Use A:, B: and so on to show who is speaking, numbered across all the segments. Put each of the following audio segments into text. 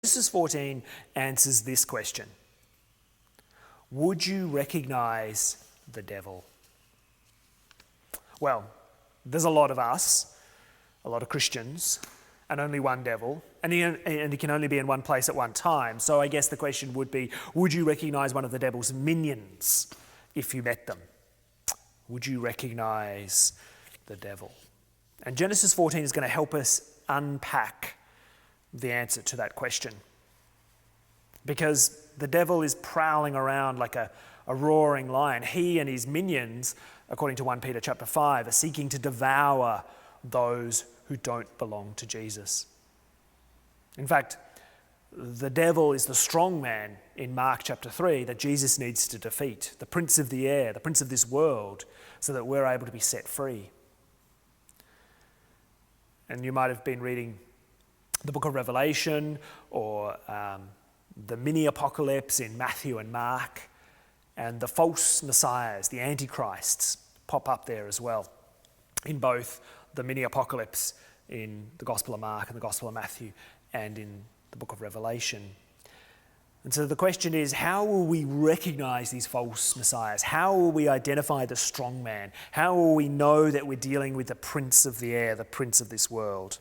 A: Genesis 14 answers this question. Would you recognize the devil? Well, there's a lot of us, a lot of Christians, and only one devil, and he can only be in one place at one time. So I guess the question would be, would you recognize one of the devil's minions if you met them? Would you recognize the devil? And Genesis 14 is going to help us unpack the answer to that question. Because the devil is prowling around like a roaring lion. He and his minions, according to 1 Peter chapter 5, are seeking to devour those who don't belong to Jesus. In fact, the devil is the strong man in Mark chapter 3 that Jesus needs to defeat, the prince of the air, the prince of this world, so that we're able to be set free. And you might have been reading the book of Revelation or the mini-apocalypse in Matthew and Mark, and the false messiahs, the antichrists, pop up there as well, in both the mini-apocalypse in the Gospel of Mark and the Gospel of Matthew and in the book of Revelation. And so the question is, how will we recognize these false messiahs? How will we identify the strong man? How will we know that we're dealing with the prince of the air, the prince of this world?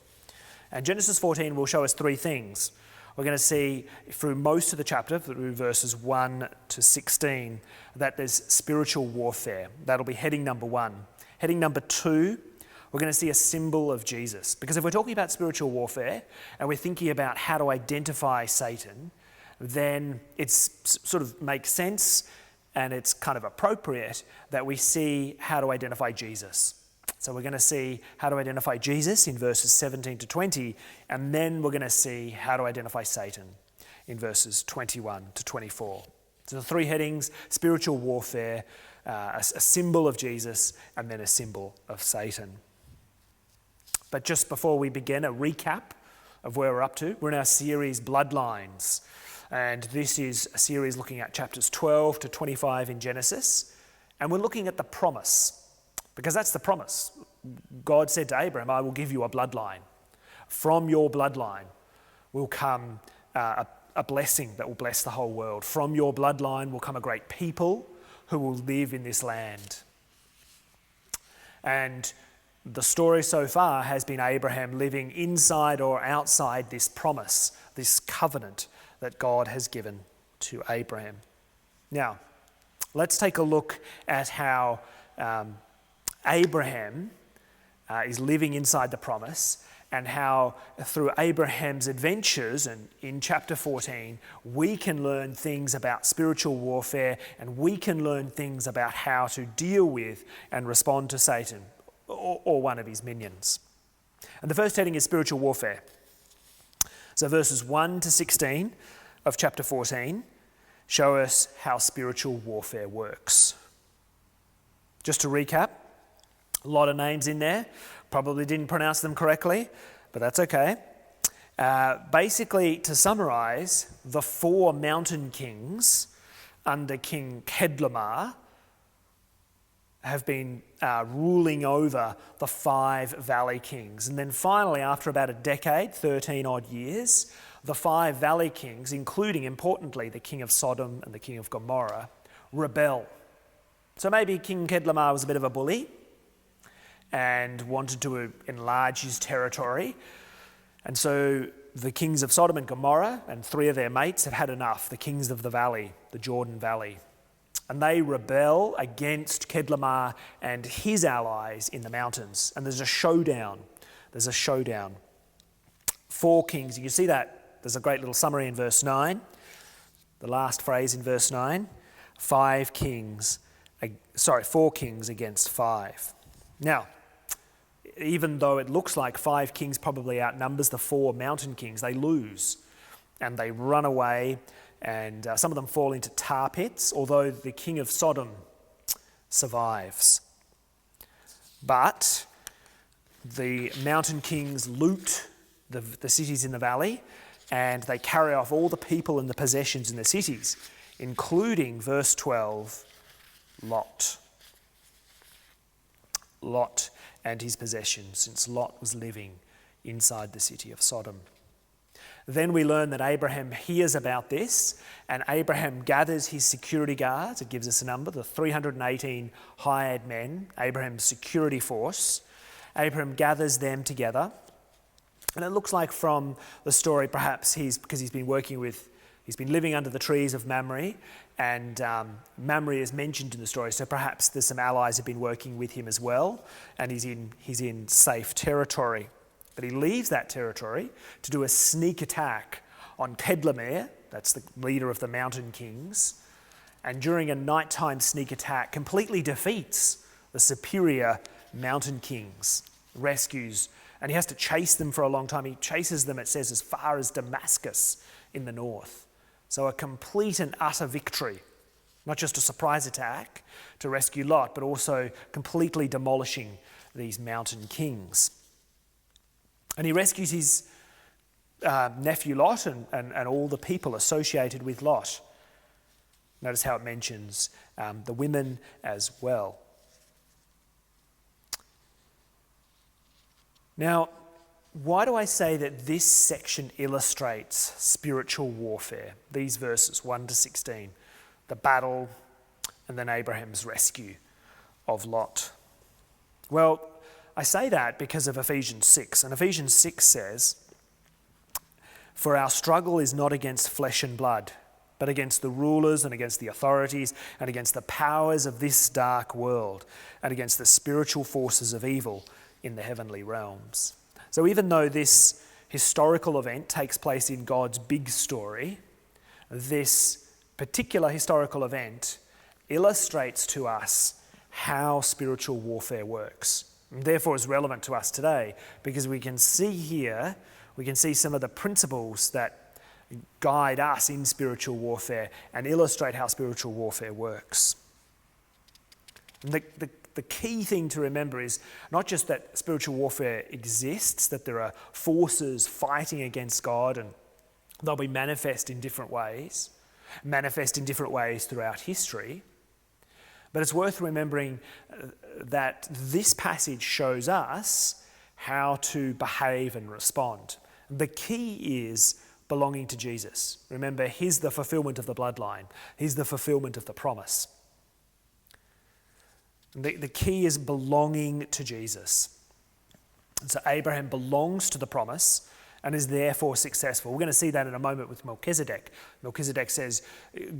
A: And Genesis 14 will show us three things. We're going to see through most of the chapter, through verses 1 to 16, that there's spiritual warfare. That'll be heading number 1. Heading number 2, we're going to see a symbol of Jesus. Because if we're talking about spiritual warfare and we're thinking about how to identify Satan, then it sort of makes sense and it's kind of appropriate that we see how to identify Jesus. So we're going to see how to identify Jesus in verses 17 to 20, and then we're going to see how to identify Satan in verses 21 to 24. So the three headings: spiritual warfare, a symbol of Jesus, and then a symbol of Satan. But just before we begin, a recap of where we're up to. We're in our series Bloodlines, and this is a series looking at chapters 12 to 25 in Genesis, and we're looking at the promise. Because that's the promise. God said to Abraham, I will give you a bloodline. From your bloodline will come a blessing that will bless the whole world. From your bloodline will come a great people who will live in this land. And the story so far has been Abraham living inside or outside this promise, this covenant that God has given to Abraham. Now, let's take a look at how Abraham is living inside the promise, and how through Abraham's adventures and in chapter 14 we can learn things about spiritual warfare, and we can learn things about how to deal with and respond to Satan or one of his minions. And the first heading is spiritual warfare. So verses 1 to 16 of chapter 14 show us how spiritual warfare works. Just to recap, a lot of names in there. Probably didn't pronounce them correctly, but that's okay. Basically, to summarize, the 4 mountain kings under King Kedlamar have been ruling over the 5 valley kings. And then finally, after about a decade, 13 odd years, the 5 valley kings, including, importantly, the king of Sodom and the king of Gomorrah, rebel. So maybe King Kedlamar was a bit of a bully and wanted to enlarge his territory. And so the kings of Sodom and Gomorrah and 3 of their mates have had enough, the kings of the valley, the Jordan Valley. And they rebel against Kedlamar and his allies in the mountains. And there's a showdown. 4 kings, you can see that. There's a great little summary in verse 9. The last phrase in verse 9, 4 kings against 5. Now, even though it looks like 5 kings probably outnumbers the 4 mountain kings, they lose and they run away, and some of them fall into tar pits, although the king of Sodom survives. But the mountain kings loot the cities in the valley, and they carry off all the people and the possessions in the cities, including, verse 12, Lot and his possessions, since Lot was living inside the city of Sodom. Then we learn that Abraham hears about this, and Abraham gathers his security guards. It gives us a number, the 318 hired men, Abraham's security force. Abraham gathers them together. And it looks like from the story, perhaps he's been living under the trees of Mamre, and Mamre is mentioned in the story, so perhaps there's some allies have been working with him as well, and he's in safe territory. But he leaves that territory to do a sneak attack on Kedlamer, that's the leader of the mountain kings, and during a nighttime sneak attack completely defeats the superior mountain kings, rescues, and he has to chase them for a long time. He chases them, it says, as far as Damascus in the north. So a complete and utter victory, not just a surprise attack to rescue Lot, but also completely demolishing these mountain kings. And he rescues his nephew Lot and all the people associated with Lot. Notice how it mentions the women as well. Now, why do I say that this section illustrates spiritual warfare? These verses, 1 to 16, the battle and then Abraham's rescue of Lot. Well, I say that because of Ephesians 6. And Ephesians 6 says, "For our struggle is not against flesh and blood, but against the rulers and against the authorities and against the powers of this dark world and against the spiritual forces of evil in the heavenly realms." So even though this historical event takes place in God's big story, this particular historical event illustrates to us how spiritual warfare works. And therefore is relevant to us today, because we can see some of the principles that guide us in spiritual warfare and illustrate how spiritual warfare works. And the key thing to remember is not just that spiritual warfare exists, that there are forces fighting against God, and they'll be manifest in different ways throughout history. But it's worth remembering that this passage shows us how to behave and respond. The key is belonging to Jesus. Remember, he's the fulfillment of the bloodline. He's the fulfillment of the promise. The key is belonging to Jesus. And so Abraham belongs to the promise and is therefore successful. We're going to see that in a moment with Melchizedek. Melchizedek says,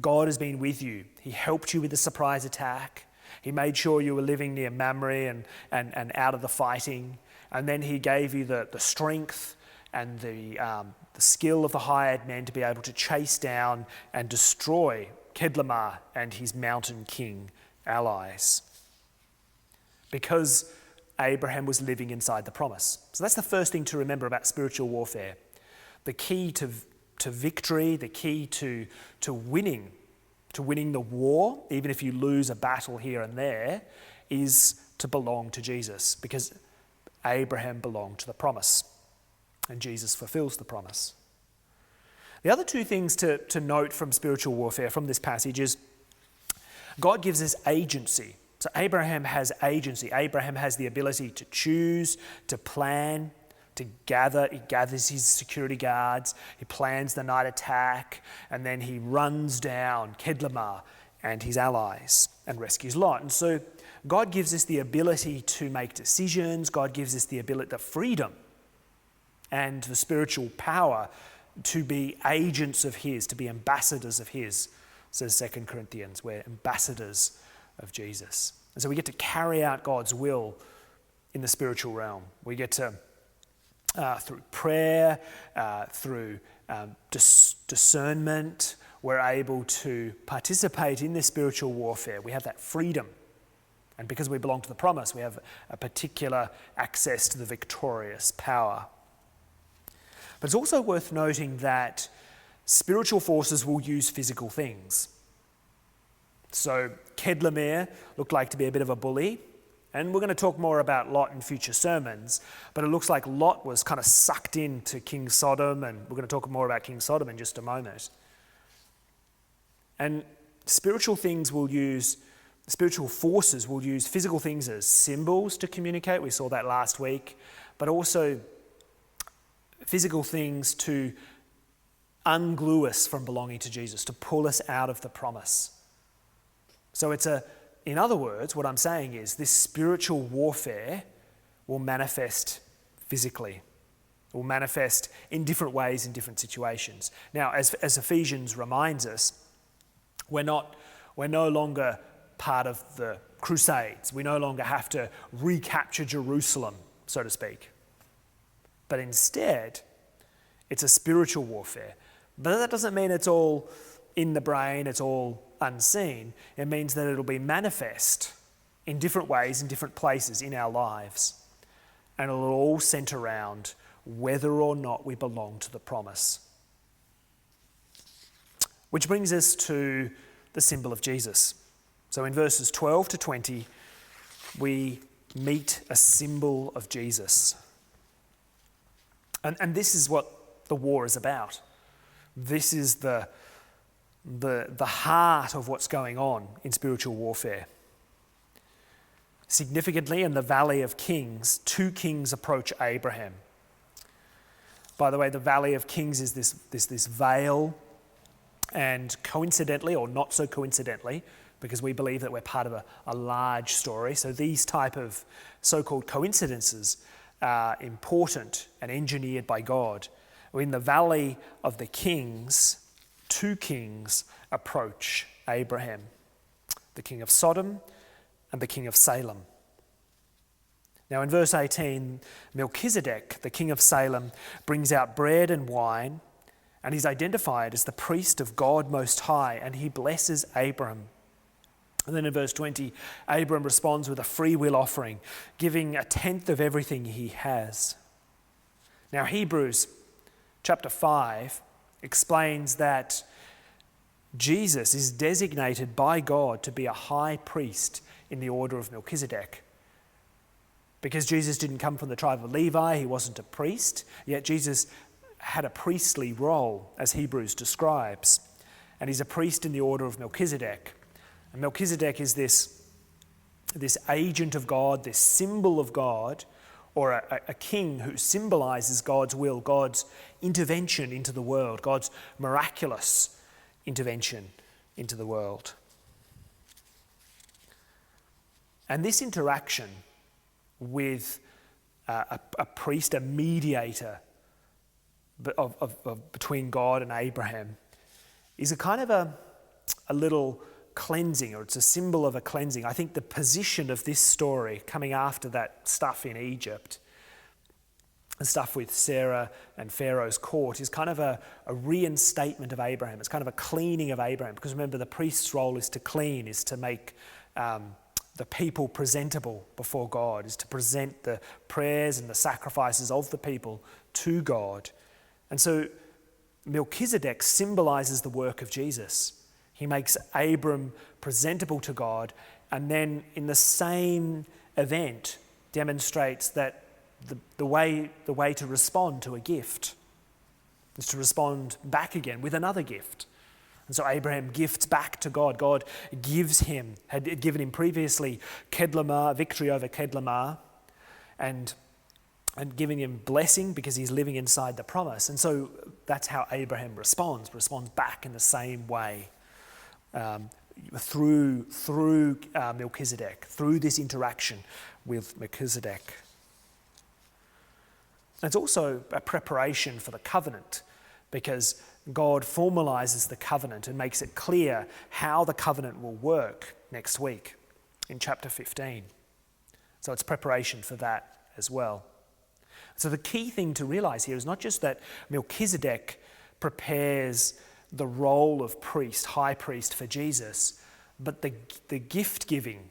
A: God has been with you. He helped you with the surprise attack. He made sure you were living near Mamre and out of the fighting. And then he gave you the strength and the skill of the hired men to be able to chase down and destroy Kedlamer and his mountain king allies, because Abraham was living inside the promise. So that's the first thing to remember about spiritual warfare. The key to victory, the key to winning the war, even if you lose a battle here and there, is to belong to Jesus, because Abraham belonged to the promise and Jesus fulfills the promise. The other two things to note from spiritual warfare from this passage is God gives us agency. So Abraham has agency. Abraham has the ability to choose, to plan, to gather. He gathers his security guards. He plans the night attack, and then he runs down Kedlamer and his allies and rescues Lot. And so God gives us the ability to make decisions. God gives us the freedom and the spiritual power to be agents of his, to be ambassadors of his, says 2 Corinthians. We're ambassadors of Jesus. And so we get to carry out God's will in the spiritual realm. We get to, through prayer, through discernment, we're able to participate in this spiritual warfare. We have that freedom. And because we belong to the promise, we have a particular access to the victorious power. But it's also worth noting that spiritual forces will use physical things. So Kedlamer looked like to be a bit of a bully, and we're going to talk more about Lot in future sermons, but it looks like Lot was kind of sucked into King Sodom, and we're going to talk more about King Sodom in just a moment. And spiritual forces will use physical things as symbols to communicate. We saw that last week, but also physical things to unglue us from belonging to Jesus, to pull us out of the promise. So in other words, what I'm saying is this spiritual warfare will manifest physically, will manifest in different ways in different situations. Now, as Ephesians reminds us, we're no longer part of the Crusades. We no longer have to recapture Jerusalem, so to speak. But instead, it's a spiritual warfare. But that doesn't mean it's all in the brain, it's all unseen. It means that it'll be manifest in different ways, in different places in our lives. And it'll all centre around whether or not we belong to the promise. Which brings us to the symbol of Jesus. So in verses 12 to 20, we meet a symbol of Jesus. And this is what the war is about. This is the heart of what's going on in spiritual warfare. Significantly, in the Valley of Kings, 2 kings approach Abraham. By the way, the Valley of Kings is this vale, and coincidentally, or not so coincidentally, because we believe that we're part of a large story, so these type of so-called coincidences are important and engineered by God. In the Valley of the Kings, 2 kings approach Abraham, the king of Sodom and the king of Salem. Now in verse 18, Melchizedek, the king of Salem, brings out bread and wine, and he's identified as the priest of God Most High, and he blesses Abram. And then in verse 20, Abram responds with a free will offering, giving 1/10 of everything he has. Now Hebrews chapter 5 explains that Jesus is designated by God to be a high priest in the order of Melchizedek. Because Jesus didn't come from the tribe of Levi, he wasn't a priest, yet Jesus had a priestly role, as Hebrews describes. And he's a priest in the order of Melchizedek. And Melchizedek is this agent of God, this symbol of God, or a king who symbolizes God's will, God's intervention into the world, God's miraculous intervention into the world. And this interaction with a priest, a mediator between God and Abraham, is a kind of a little cleansing, or it's a symbol of a cleansing. I think the position of this story coming after that stuff in Egypt, the stuff with Sarah and Pharaoh's court, is kind of a reinstatement of Abraham. It's kind of a cleaning of Abraham, because remember, the priest's role is to clean, is to make the people presentable before God, is to present the prayers and the sacrifices of the people to God. And so Melchizedek symbolizes the work of Jesus. He makes Abram presentable to God, and then in the same event demonstrates that the way to respond to a gift is to respond back again with another gift. And so Abraham gifts back to God. God gives him, had given him previously Kedlamar, victory over Kedlamar, and giving him blessing because he's living inside the promise. And so that's how Abraham responds back in the same way. Through Melchizedek, through this interaction with Melchizedek. It's also a preparation for the covenant, because God formalizes the covenant and makes it clear how the covenant will work next week in chapter 15. So it's preparation for that as well. So the key thing to realize here is not just that Melchizedek prepares the role of priest, high priest for Jesus, but the gift giving,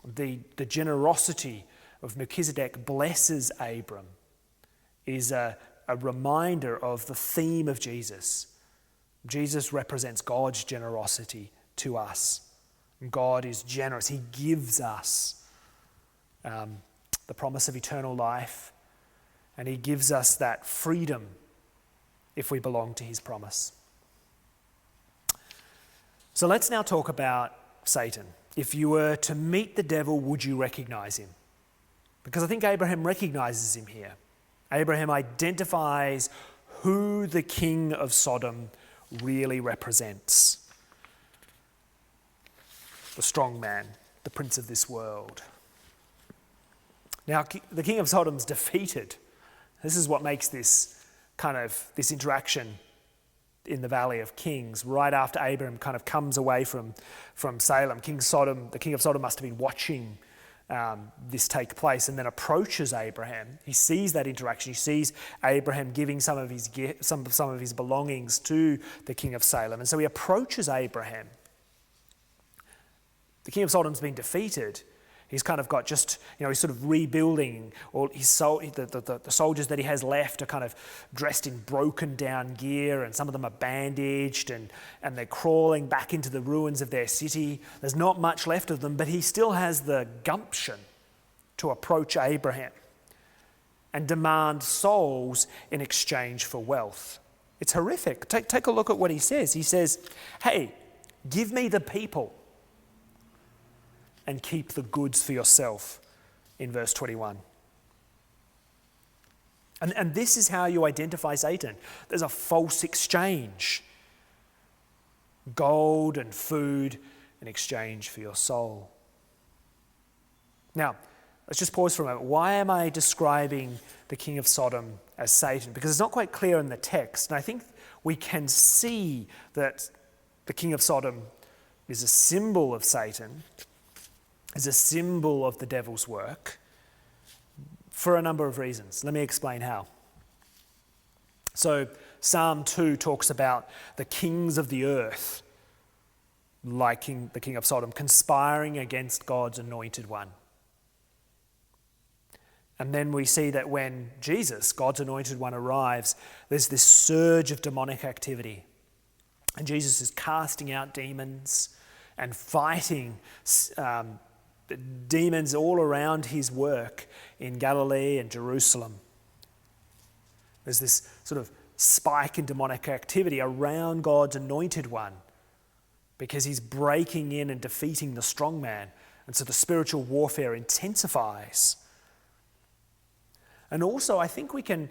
A: the generosity of Melchizedek blesses Abram is a reminder of the theme of Jesus. Jesus represents God's generosity to us. God is generous. He gives us the promise of eternal life, and he gives us that freedom if we belong to his promise. So let's now talk about Satan. If you were to meet the devil, would you recognize him? Because I think Abraham recognizes him here. Abraham identifies who the king of Sodom really represents. The strong man, the prince of this world. Now, the king of Sodom's defeated. This is what makes this interaction in the Valley of Kings, right after Abraham kind of comes away from Salem. The king of Sodom must have been watching this take place and then approaches Abraham. He sees that interaction. He sees Abraham giving some of his belongings to the king of Salem. And so he approaches Abraham. The king of Sodom's been defeated. He's kind of got he's sort of rebuilding. All the soldiers that he has left are kind of dressed in broken down gear, and some of them are bandaged, and they're crawling back into the ruins of their city. There's not much left of them, but he still has the gumption to approach Abraham and demand souls in exchange for wealth. It's horrific. Take a look at what he says. He says, "Hey, give me the people and keep the goods for yourself," in verse 21. And this is how you identify Satan. There's a false exchange. Gold and food in exchange for your soul. Now, let's just pause for a moment. Why am I describing the king of Sodom as Satan? Because it's not quite clear in the text. And I think we can see that the king of Sodom is a symbol of Satan, is a symbol of the devil's work, for a number of reasons. Let me explain how. So Psalm 2 talks about the kings of the earth, like the king of Sodom, conspiring against God's anointed one. And then we see that when Jesus, God's anointed one, arrives, there's this surge of demonic activity. And Jesus is casting out demons and fighting demons all around his work in Galilee and Jerusalem. There's this sort of spike in demonic activity around God's anointed one because he's breaking in and defeating the strong man. And so the spiritual warfare intensifies. And also, I think we can,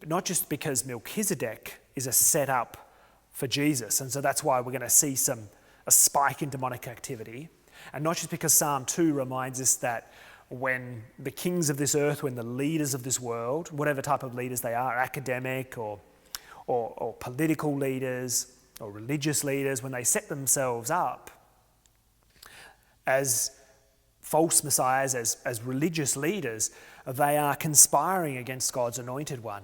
A: not just because Melchizedek is a setup for Jesus, and so that's why we're going to see a spike in demonic activity, and not just because Psalm 2 reminds us that when the kings of this earth, when the leaders of this world, whatever type of leaders they are, academic or political leaders or religious leaders, when they set themselves up as false messiahs, as religious leaders, they are conspiring against God's anointed one.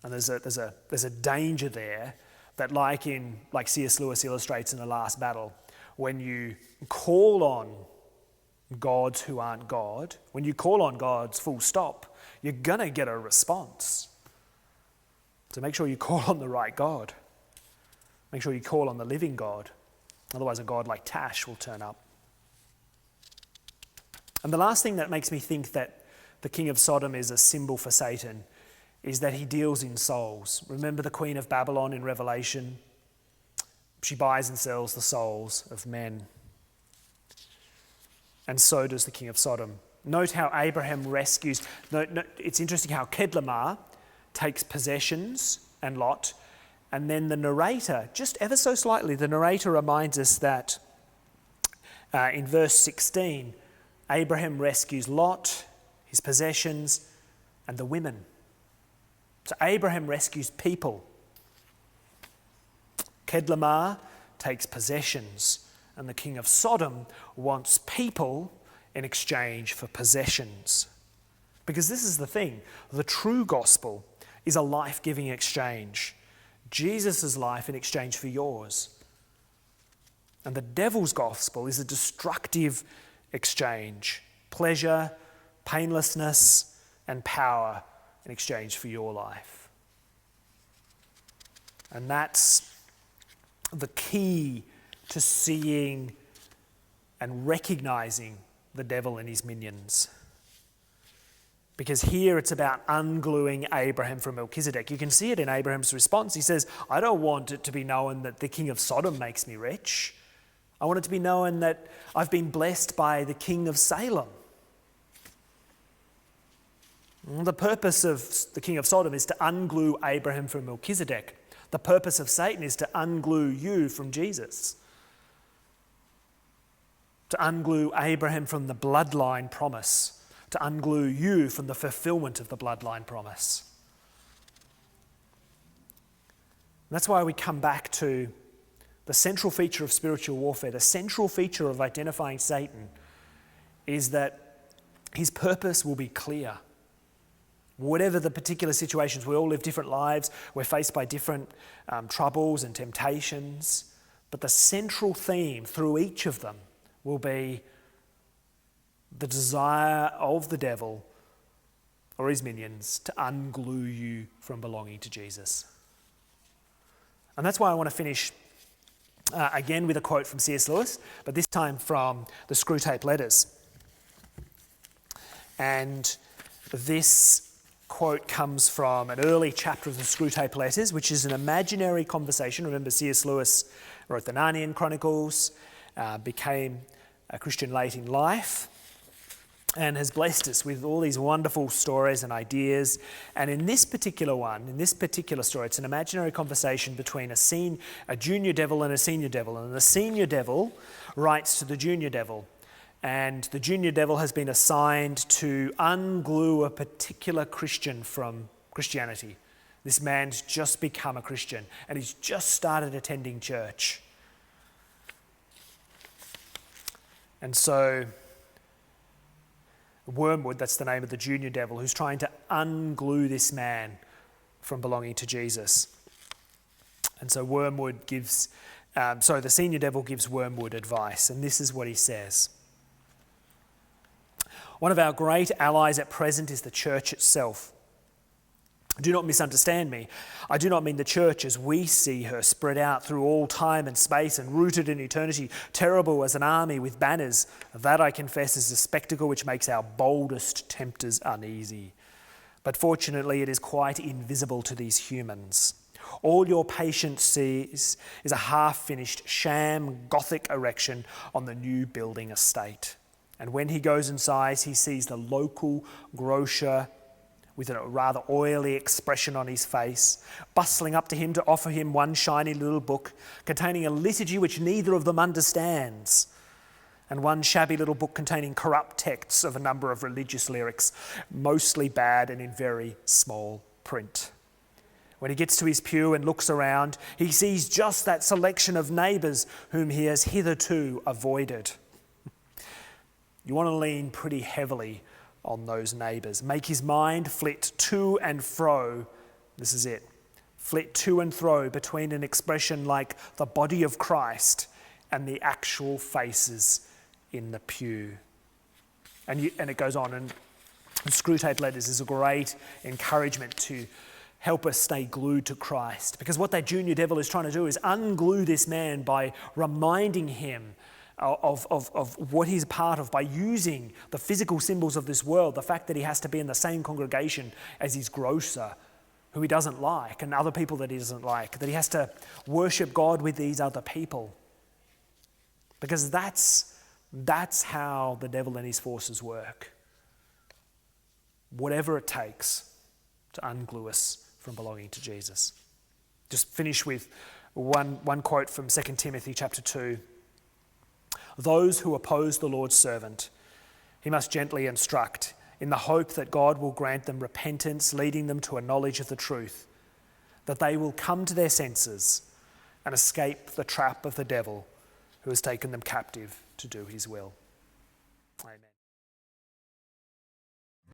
A: And there's a danger there that, like C.S. Lewis illustrates in The Last Battle, when you call on gods who aren't God, when you call on gods full stop, you're going to get a response. So make sure you call on the right God. Make sure you call on the living God. Otherwise a god like Tash will turn up. And the last thing that makes me think that the king of Sodom is a symbol for Satan is that he deals in souls. Remember the queen of Babylon in Revelation? She buys and sells the souls of men. And so does the king of Sodom. Note how Abraham rescues. It's interesting how Kedlamar takes possessions and Lot, and then the narrator, just ever so slightly, the narrator reminds us that in verse 16, Abraham rescues Lot, his possessions, and the women. So Abraham rescues people. Kedlamar takes possessions, and the king of Sodom wants people in exchange for possessions. Because this is the thing, the true gospel is a life-giving exchange. Jesus' life in exchange for yours. And the devil's gospel is a destructive exchange. Pleasure, painlessness, and power in exchange for your life. And that's the key to seeing and recognizing the devil and his minions. Because here it's about ungluing Abraham from Melchizedek. You can see it in Abraham's response. He says, I don't want it to be known that the king of Sodom makes me rich. I want it to be known that I've been blessed by the king of Salem. The purpose of the king of Sodom is to unglue Abraham from Melchizedek. The purpose of Satan is to unglue you from Jesus. To unglue Abraham from the bloodline promise. To unglue you from the fulfillment of the bloodline promise. And that's why we come back to the central feature of spiritual warfare, the central feature of identifying Satan is that his purpose will be clear. Whatever the particular situations, we all live different lives, we're faced by different troubles and temptations, but the central theme through each of them will be the desire of the devil or his minions to unglue you from belonging to Jesus. And that's why I want to finish again with a quote from C.S. Lewis, but this time from the Screwtape Letters. And this quote comes from an early chapter of the Screwtape Letters, which is an imaginary conversation. Remember, C.S. Lewis wrote the Narnian Chronicles, became a Christian late in life, and has blessed us with all these wonderful stories and ideas. And in this particular one, in this particular story, it's an imaginary conversation between a junior devil and a senior devil. And the senior devil writes to the junior devil, and the junior devil has been assigned to unglue a particular Christian from Christianity. This man's just become a Christian, and he's just started attending church. And so Wormwood, that's the name of the junior devil, who's trying to unglue this man from belonging to Jesus. And so the senior devil gives Wormwood advice, and this is what he says. One of our great allies at present is the church itself. Do not misunderstand me. I do not mean the church as we see her, spread out through all time and space and rooted in eternity, terrible as an army with banners. That, I confess, is a spectacle which makes our boldest tempters uneasy. But fortunately, it is quite invisible to these humans. All your patient sees is a half-finished sham Gothic erection on the new building estate. And when he goes inside, he sees the local grocer with a rather oily expression on his face, bustling up to him to offer him one shiny little book containing a liturgy which neither of them understands, and one shabby little book containing corrupt texts of a number of religious lyrics, mostly bad and in very small print. When he gets to his pew and looks around, he sees just that selection of neighbours whom he has hitherto avoided. You want to lean pretty heavily on those neighbours. Make his mind flit to and fro. This is it. Flit to and fro between an expression like the body of Christ and the actual faces in the pew. And it goes on. And Screwtape Letters is a great encouragement to help us stay glued to Christ. Because what that junior devil is trying to do is unglue this man by reminding him of what he's part of, by using the physical symbols of this world, the fact that he has to be in the same congregation as his grocer, who he doesn't like, and other people that he doesn't like, that he has to worship God with these other people. Because that's how the devil and his forces work. Whatever it takes to unglue us from belonging to Jesus. Just finish with one quote from 2 Timothy chapter 2. Those who oppose the Lord's servant, he must gently instruct, in the hope that God will grant them repentance, leading them to a knowledge of the truth, that they will come to their senses and escape the trap of the devil who has taken them captive to do his will. Amen.